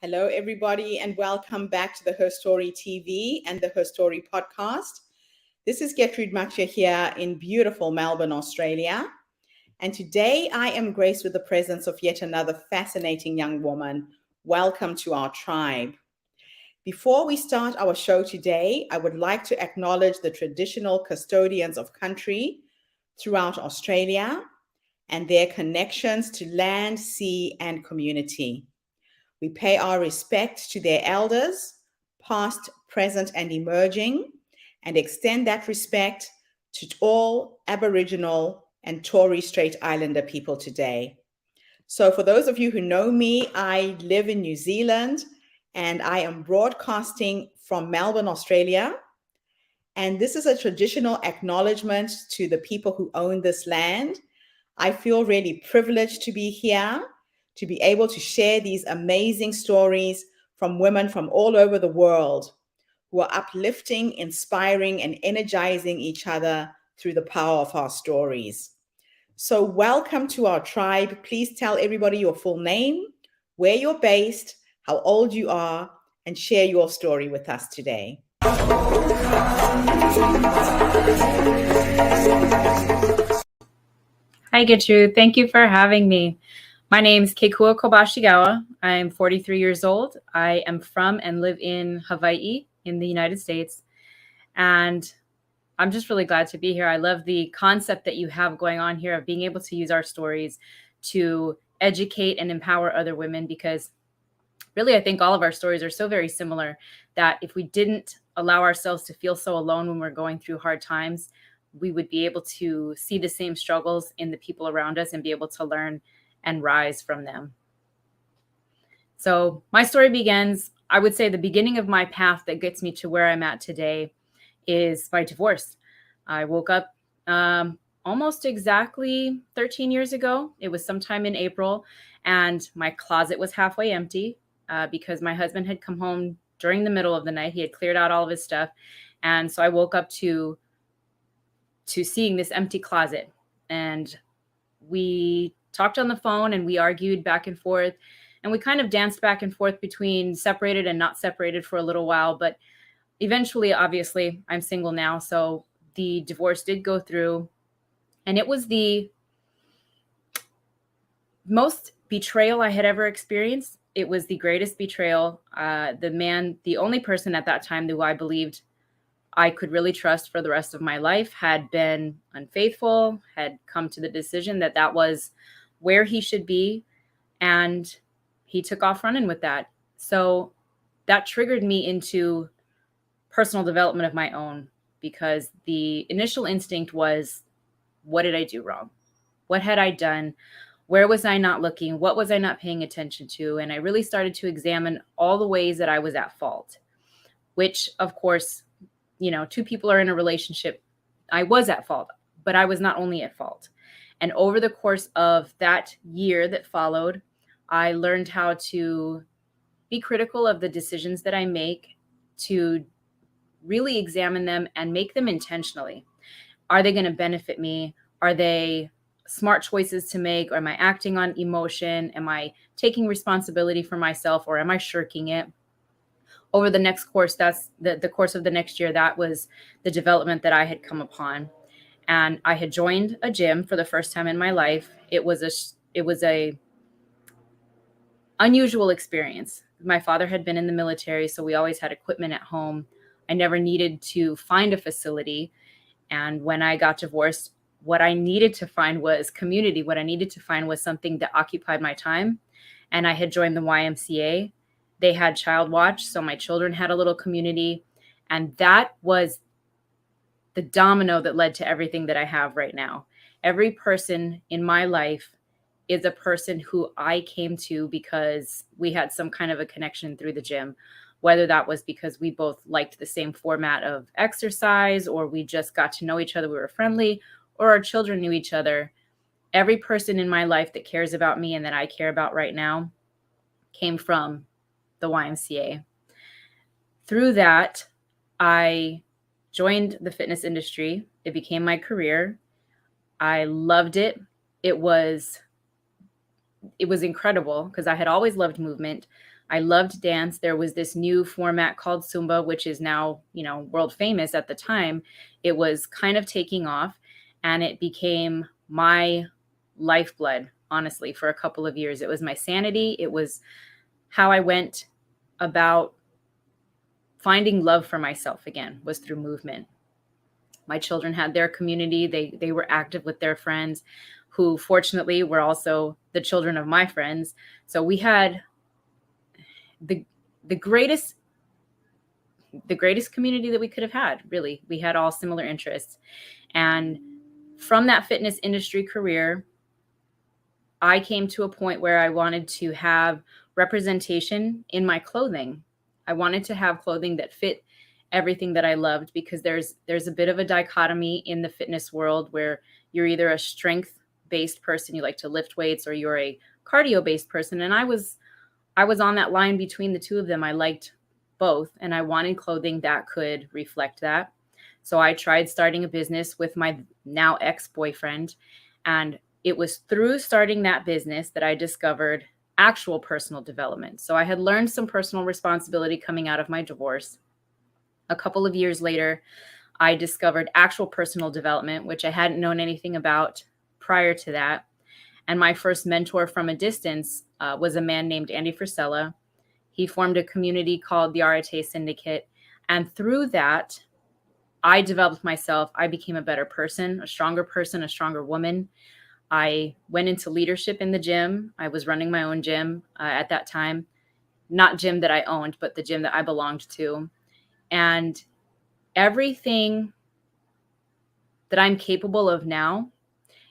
Hello, everybody, and welcome back to the HerStoryTV and the HerStory Podcast. This is Gertrude Matcha here in beautiful Melbourne, Australia. And today I am graced with the presence of yet another fascinating young woman. Welcome to our tribe. Before we start our show today, I would like to acknowledge the traditional custodians of country throughout Australia and their connections to land, sea, and community. We pay our respect to their elders, past, present, and emerging, and extend that respect to all Aboriginal and Torres Strait Islander people today. So for those of you who know me, I live in New Zealand and I am broadcasting from Melbourne, Australia. And this is a traditional acknowledgement to the people who own this land. I feel really privileged to be here, to be able to share these amazing stories from women from all over the world who are uplifting, inspiring, and energizing each other through the power of our stories. So welcome to our tribe. Please tell everybody your full name, where you're based, how old you are, and share your story with us today. Hi, Gertrude. Thank you for having me. My name is Kekua Kobashigawa. I'm 43 years old. I am from and live in Hawaii in the United States. And I'm just really glad to be here. I love the concept that you have going on here of being able to use our stories to educate and empower other women, because really, I think all of our stories are so very similar that if we didn't allow ourselves to feel so alone when we're going through hard times, we would be able to see the same struggles in the people around us and be able to learn and rise from them. So my story begins, I would say the beginning of my path that gets me to where I'm at today is my divorce. I woke up almost exactly 13 years ago. It was sometime in April, and my closet was halfway empty because my husband had come home during the middle of the night. He had cleared out all of his stuff. And so I woke up to seeing this empty closet, and we talked on the phone and we argued back and forth, and we kind of danced back and forth between separated and not separated for a little while. But eventually, obviously, I'm single now. So the divorce did go through, and it was the most betrayal I had ever experienced. It was the greatest betrayal. The only person at that time who I believed I could really trust for the rest of my life, had been unfaithful, had come to the decision that that was where he should be. And he took off running with that. So that triggered me into personal development of my own, because the initial instinct was, what did I do wrong? What had I done? Where was I not looking? What was I not paying attention to? And I really started to examine all the ways that I was at fault, which, of course, two people are in a relationship. I was at fault, but I was not only at fault. And over the course of that year that followed, I learned how to be critical of the decisions that I make, to really examine them and make them intentionally. Are they going to benefit me? Are they smart choices to make? Or am I acting on emotion? Am I taking responsibility for myself, or am I shirking it? Over the next course, that's the course of the next year, that was the development that I had come upon. And I had joined a gym for the first time in my life. It was a unusual experience. My father had been in the military, so we always had equipment at home. I never needed to find a facility. And when I got divorced, what I needed to find was community. What I needed to find was something that occupied my time. And I had joined the YMCA. They had child watch, so my children had a little community. And that was the domino that led to everything that I have right now. Every person in my life is a person who I came to because we had some kind of a connection through the gym, whether that was because we both liked the same format of exercise, or we just got to know each other, we were friendly, or our children knew each other. Every person in my life that cares about me and that I care about right now came from the YMCA. Through that, I joined the fitness industry. It became my career. I loved it. It was incredible because I had always loved movement, I loved dance. There was this new format called Zumba, which is now, world famous. At the time, it was kind of taking off, and it became my lifeblood, honestly, for a couple of years. It was my sanity. It was how I went about finding love for myself again, was through movement. My children had their community. They were active with their friends, who fortunately were also the children of my friends. So we had the greatest community that we could have had, really. We had all similar interests. And from that fitness industry career, I came to a point where I wanted to have representation in my clothing. I wanted to have clothing that fit everything that I loved, because there's a bit of a dichotomy in the fitness world where you're either a strength-based person, you like to lift weights, or you're a cardio-based person. And I was on that line between the two of them. I liked both, and I wanted clothing that could reflect that. So I tried starting a business with my now ex-boyfriend, and it was through starting that business that I discovered actual personal development. So I had learned some personal responsibility coming out of my divorce. A couple of years later, I discovered actual personal development, which I hadn't known anything about prior to that. And my first mentor from a distance was a man named Andy Frisella. He formed a community called the Arete Syndicate. And through that, I developed myself. I became a better person, a stronger woman. I went into leadership in the gym. I was running my own gym at that time, not gym that I owned, but the gym that I belonged to. And everything that I'm capable of now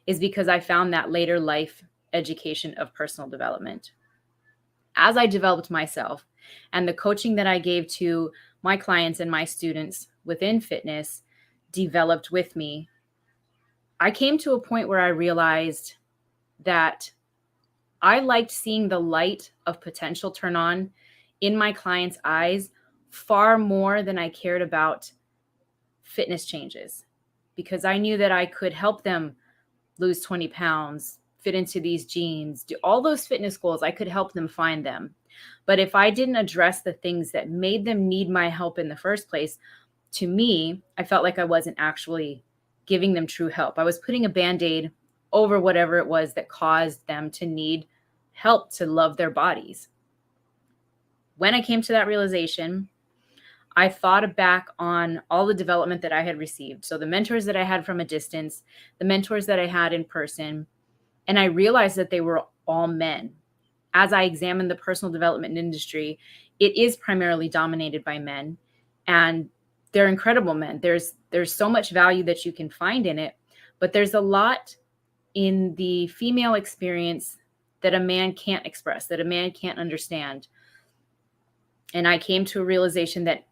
is because I found that later life education of personal development. As I developed myself, and the coaching that I gave to my clients and my students within fitness developed with me, I came to a point where I realized that I liked seeing the light of potential turn on in my clients' eyes far more than I cared about fitness changes, because I knew that I could help them lose 20 pounds, fit into these jeans, do all those fitness goals. I could help them find them. But if I didn't address the things that made them need my help in the first place, to me, I felt like I wasn't actually giving them true help. I was putting a Band-Aid over whatever it was that caused them to need help to love their bodies. When I came to that realization, I thought back on all the development that I had received. So the mentors that I had from a distance, the mentors that I had in person, and I realized that they were all men. As I examined the personal development industry, it is primarily dominated by men, and they're incredible men. There's so much value that you can find in it, but there's a lot in the female experience that a man can't express, that a man can't understand. And I came to a realization that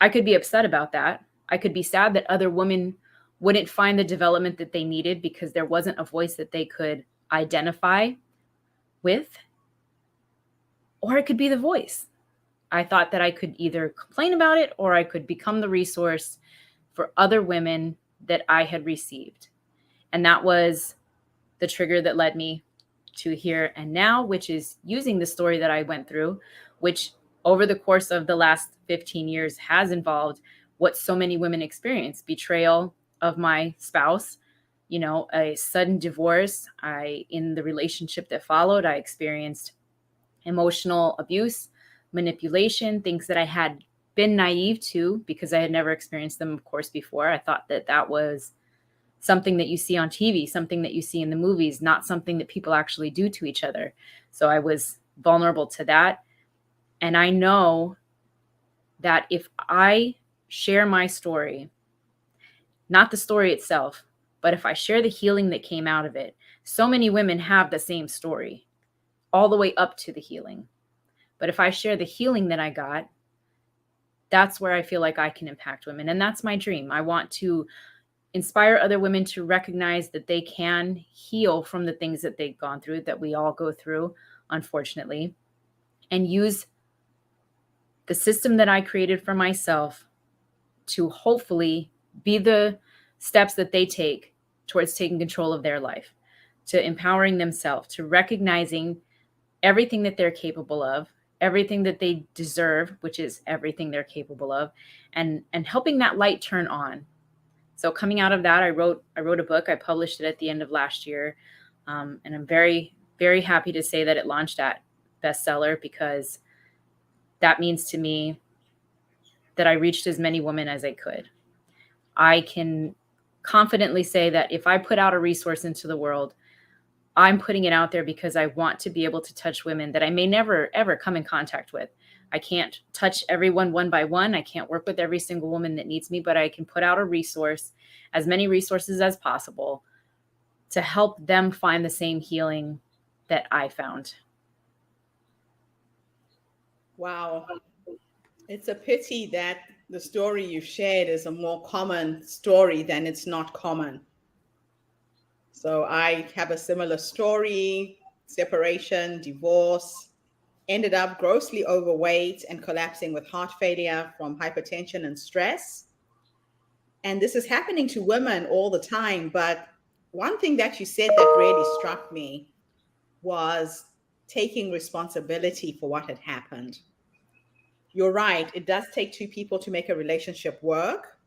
I could be upset about that. I could be sad that other women wouldn't find the development that they needed because there wasn't a voice that they could identify with, or it could be the voice. I thought that I could either complain about it or I could become the resource for other women that I had received. And that was the trigger that led me to Here and Now, which is using the story that I went through, which over the course of the last 15 years has involved what so many women experience: betrayal of my spouse, a sudden divorce. In the relationship that followed, I experienced emotional abuse, manipulation, things that I had been naive to because I had never experienced them, of course, before. I thought that was something that you see on TV, something that you see in the movies, not something that people actually do to each other. So I was vulnerable to that. And I know that if I share my story, not the story itself, but if I share the healing that came out of it, so many women have the same story all the way up to the healing. But if I share the healing that I got, that's where I feel like I can impact women. And that's my dream. I want to inspire other women to recognize that they can heal from the things that they've gone through, that we all go through, unfortunately, and use the system that I created for myself to hopefully be the steps that they take towards taking control of their life, to empowering themselves, to recognizing everything that they're capable of, everything that they deserve, which is everything they're capable of, and helping that light turn on. So coming out of that, I wrote a book. I published it at the end of last year. And I'm very, very happy to say that it launched at bestseller, because that means to me that I reached as many women as I could. I can confidently say that if I put out a resource into the world, I'm putting it out there because I want to be able to touch women that I may never, ever come in contact with. I can't touch everyone one by one. I can't work with every single woman that needs me, but I can put out a resource, as many resources as possible, to help them find the same healing that I found. Wow. It's a pity that the story you shared is a more common story than it's not common. So I have a similar story: separation, divorce, ended up grossly overweight and collapsing with heart failure from hypertension and stress. And this is happening to women all the time. But one thing that you said that really struck me was taking responsibility for what had happened. You're right. It does take two people to make a relationship work.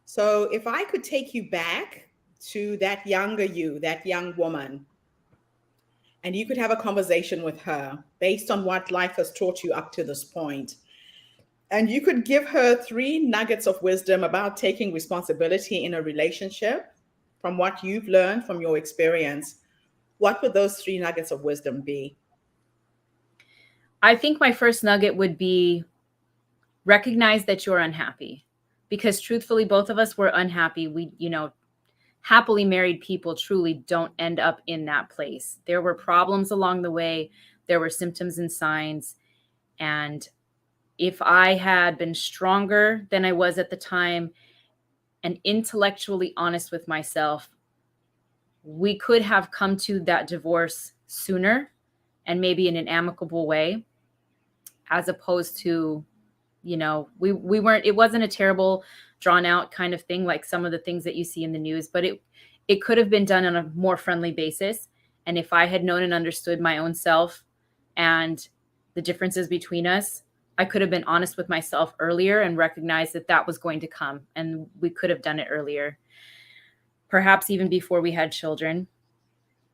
So if I could take you back to that younger you, that young woman, and you could have a conversation with her based on what life has taught you up to this point, and you could give her 3 nuggets of wisdom about taking responsibility in a relationship from what you've learned from your experience, what would those 3 nuggets of wisdom be? I think my first nugget would be recognize that you're unhappy, because truthfully, both of us were unhappy. We, happily married people truly don't end up in that place. There were problems along the way. There were symptoms and signs. And if I had been stronger than I was at the time and intellectually honest with myself, we could have come to that divorce sooner, and maybe in an amicable way, as opposed to, we weren't, it wasn't a terrible drawn out kind of thing like some of the things that you see in the news, but it could have been done on a more friendly basis. And if I had known and understood my own self and the differences between us, I could have been honest with myself earlier and recognized that that was going to come, and we could have done it earlier, perhaps even before we had children.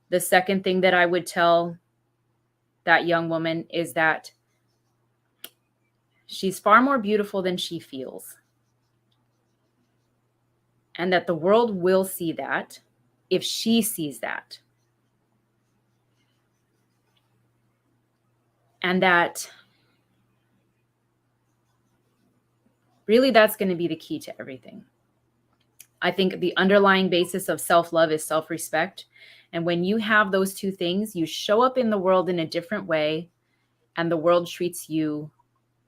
The second thing that I would tell that young woman is that she's far more beautiful than she feels, and that the world will see that if she sees that. And that really that's going to be the key to everything. I think the underlying basis of self-love is self-respect. And when you have those 2 things, you show up in the world in a different way, and the world treats you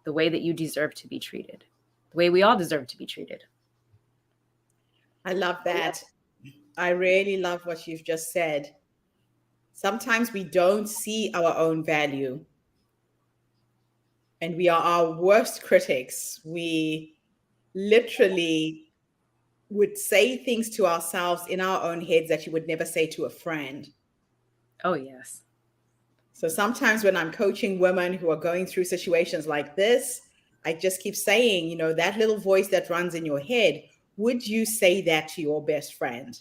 the way that you deserve to be treated, the way we all deserve to be treated. I love that. I really love what you've just said. Sometimes we don't see our own value, and we are our worst critics. We literally would say things to ourselves in our own heads that you would never say to a friend. Oh, yes. So sometimes when I'm coaching women who are going through situations like this, I just keep saying, that little voice that runs in your head, would you say that to your best friend?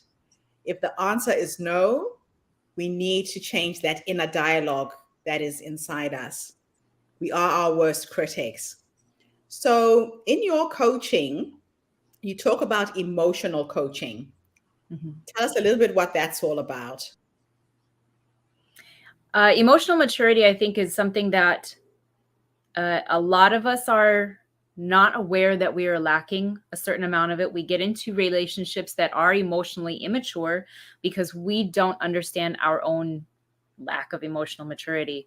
If the answer is no, we need to change that inner dialogue that is inside us. We are our worst critics. So in your coaching, you talk about emotional coaching. Mm-hmm. Tell us a little bit what that's all about. Emotional maturity, I think, is something that a lot of us are not aware that we are lacking a certain amount of it. We get into relationships that are emotionally immature because we don't understand our own lack of emotional maturity.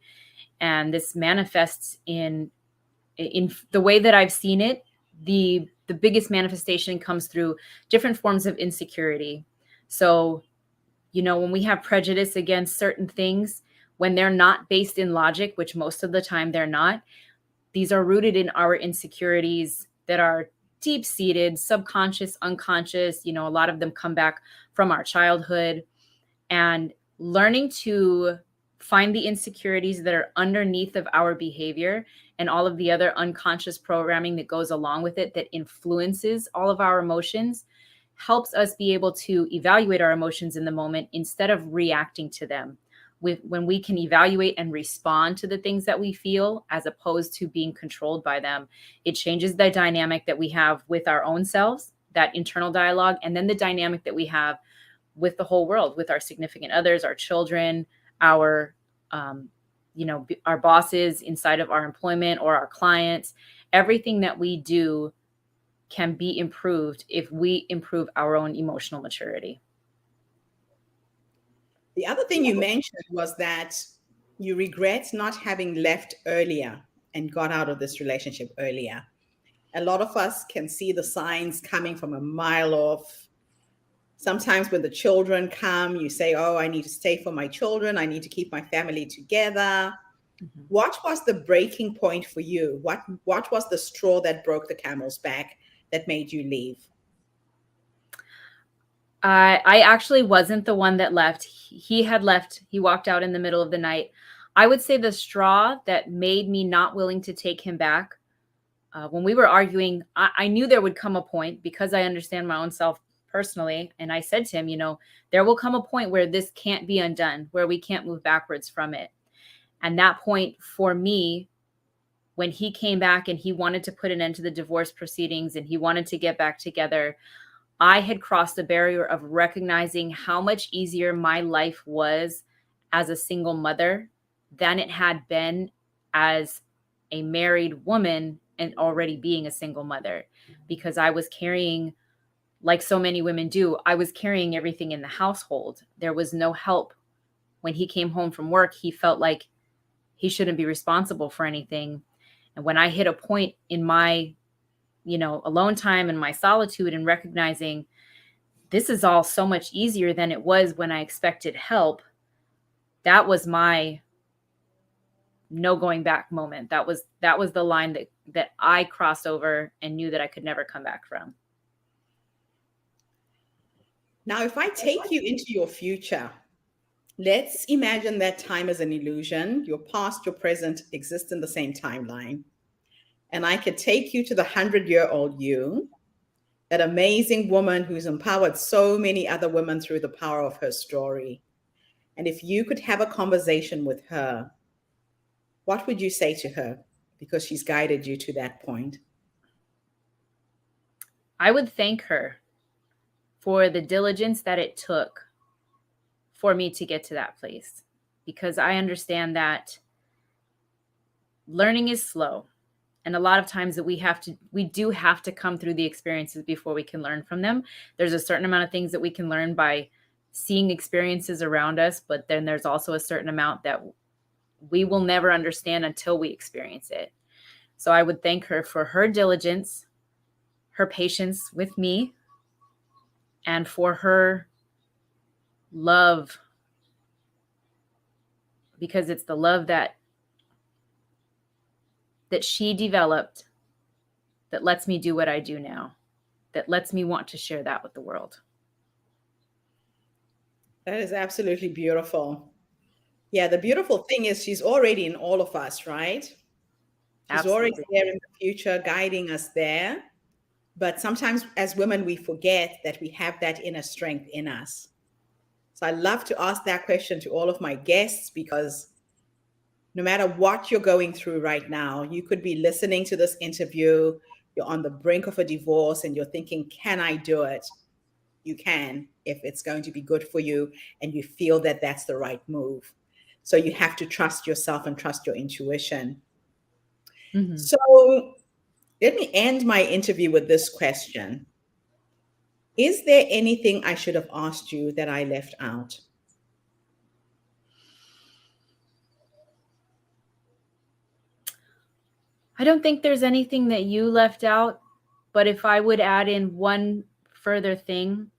And this manifests in the way that I've seen it. The biggest manifestation comes through different forms of insecurity. So, when we have prejudice against certain things, when they're not based in logic, which most of the time they're not, these are rooted in our insecurities that are deep-seated, subconscious, unconscious. A lot of them come back from our childhood. And learning to find the insecurities that are underneath of our behavior and all of the other unconscious programming that goes along with it that influences all of our emotions, helps us be able to evaluate our emotions in the moment instead of reacting to them. When we can evaluate and respond to the things that we feel as opposed to being controlled by them, it changes the dynamic that we have with our own selves, that internal dialogue, and then the dynamic that we have with the whole world, with our significant others, our children, our our bosses inside of our employment or our clients. Everything that we do can be improved if we improve our own emotional maturity. The other thing you mentioned was that you regret not having left earlier and got out of this relationship earlier. A lot of us can see the signs coming from a mile off. Sometimes when the children come, you say, oh, I need to stay for my children. I need to keep my family together. Mm-hmm. What was the breaking point for you? What was the straw that broke the camel's back that made you leave? I actually wasn't the one that left. He had left. He walked out in the middle of the night. I would say the straw that made me not willing to take him back, when we were arguing, I knew there would come a point, because I understand my own self personally. And I said to him, there will come a point where this can't be undone, where we can't move backwards from it. And that point for me, when he came back and he wanted to put an end to the divorce proceedings and he wanted to get back together, I had crossed the barrier of recognizing how much easier my life was as a single mother than it had been as a married woman and already being a single mother, because I was carrying, like so many women do, I was carrying everything in the household. There was no help. When he came home from work, he felt like he shouldn't be responsible for anything. And when I hit a point in my alone time and my solitude and recognizing this is all so much easier than it was when I expected help, that was my no going back moment. That was the line that I crossed over and knew that I could never come back from. Now, if I take you into your future, let's imagine that time is an illusion. Your past, your present exist in the same timeline. And I could take you to the 100-year-old you, that amazing woman who's empowered so many other women through the power of her story. And if you could have a conversation with her, what would you say to her? Because she's guided you to that point. I would thank her for the diligence that it took for me to get to that place, because I understand that learning is slow. And a lot of times that we do have to come through the experiences before we can learn from them. There's a certain amount of things that we can learn by seeing experiences around us, but then there's also a certain amount that we will never understand until we experience it. So I would thank her for her diligence, her patience with me, and for her love, because it's the love that she developed that lets me do what I do now, that lets me want to share that with the world. That is absolutely beautiful. Yeah, the beautiful thing is she's already in all of us, right? She's Absolutely. already there in the future, guiding us there. But sometimes as women, we forget that we have that inner strength in us. So I love to ask that question to all of my guests, because no matter what you're going through right now, you could be listening to this interview, you're on the brink of a divorce and you're thinking, can I do it? You can, if it's going to be good for you and you feel that that's the right move. So you have to trust yourself and trust your intuition. Mm-hmm. So let me end my interview with this question. Is there anything I should have asked you that I left out? I don't think there's anything that you left out, but if I would add in one further thing,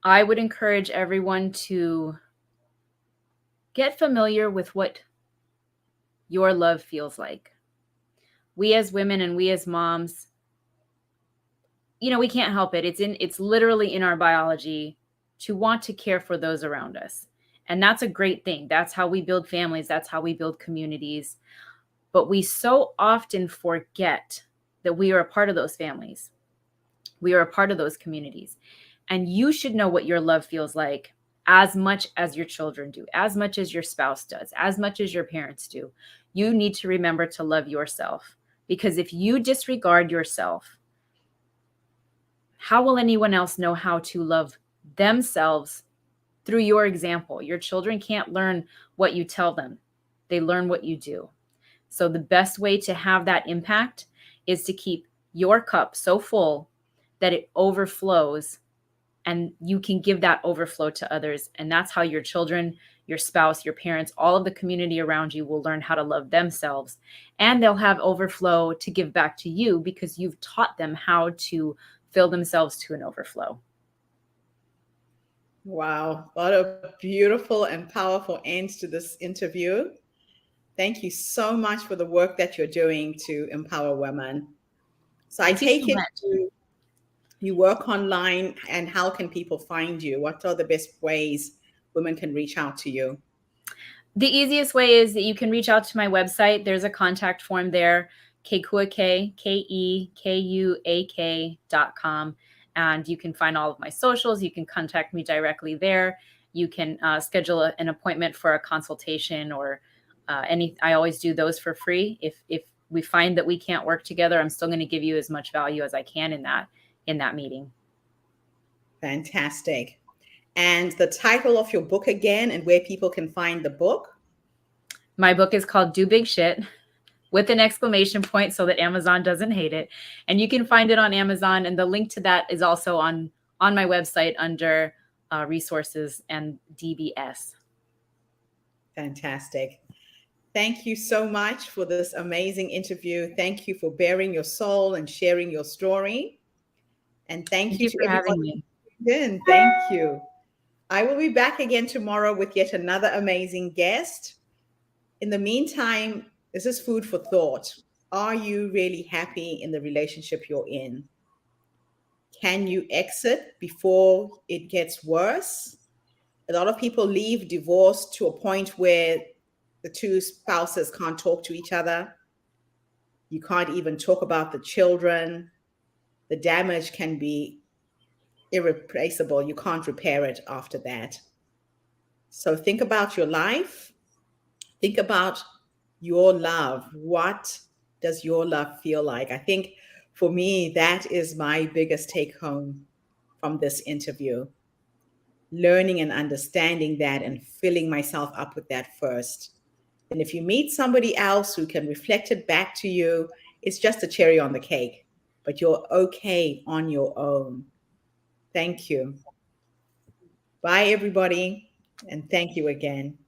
I would encourage everyone to get familiar with what your love feels like. We as women and we as moms, we can't help it. It's literally in our biology to want to care for those around us. And that's a great thing. That's how we build families. That's how we build communities. But we so often forget that we are a part of those families. We are a part of those communities. And you should know what your love feels like as much as your children do, as much as your spouse does, as much as your parents do. You need to remember to love yourself, because if you disregard yourself, how will anyone else know how to love themselves through your example? Your children can't learn what you tell them. They learn what you do. So the best way to have that impact is to keep your cup so full that it overflows, and you can give that overflow to others. And that's how your children, your spouse, your parents, all of the community around you will learn how to love themselves. And they'll have overflow to give back to you because you've taught them how to fill themselves to an overflow. Wow, what a beautiful and powerful end to this interview. Thank you so much for the work that you're doing to empower women. So I take it you work online, and how can people find you? What are the best ways women can reach out to you? The easiest way is that you can reach out to my website. There's a contact form there, kekuak.com. And you can find all of my socials. You can contact me directly there. You can schedule an appointment for a consultation or I always do those for free. If we find that we can't work together, I'm still going to give you as much value as I can in that meeting. Fantastic. And the title of your book again, and where people can find the book? My book is called Do Big Shit, with an exclamation point so that Amazon doesn't hate it. And you can find it on Amazon. And the link to that is also on my website under resources and DBS. Fantastic. Thank you so much for this amazing interview. Thank you for bearing your soul and sharing your story. And thank you to everyone. Thank you. I will be back again tomorrow with yet another amazing guest. In the meantime, this is food for thought. Are you really happy in the relationship you're in? Can you exit before it gets worse? A lot of people leave divorce to a point where the two spouses can't talk to each other. You can't even talk about the children. The damage can be irreplaceable. You can't repair it after that. So think about your life. Think about your love. What does your love feel like? I think for me, that is my biggest take home from this interview. Learning and understanding that and filling myself up with that first. And if you meet somebody else who can reflect it back to you, it's just a cherry on the cake. But you're okay on your own. Thank you. Bye, everybody. And thank you again.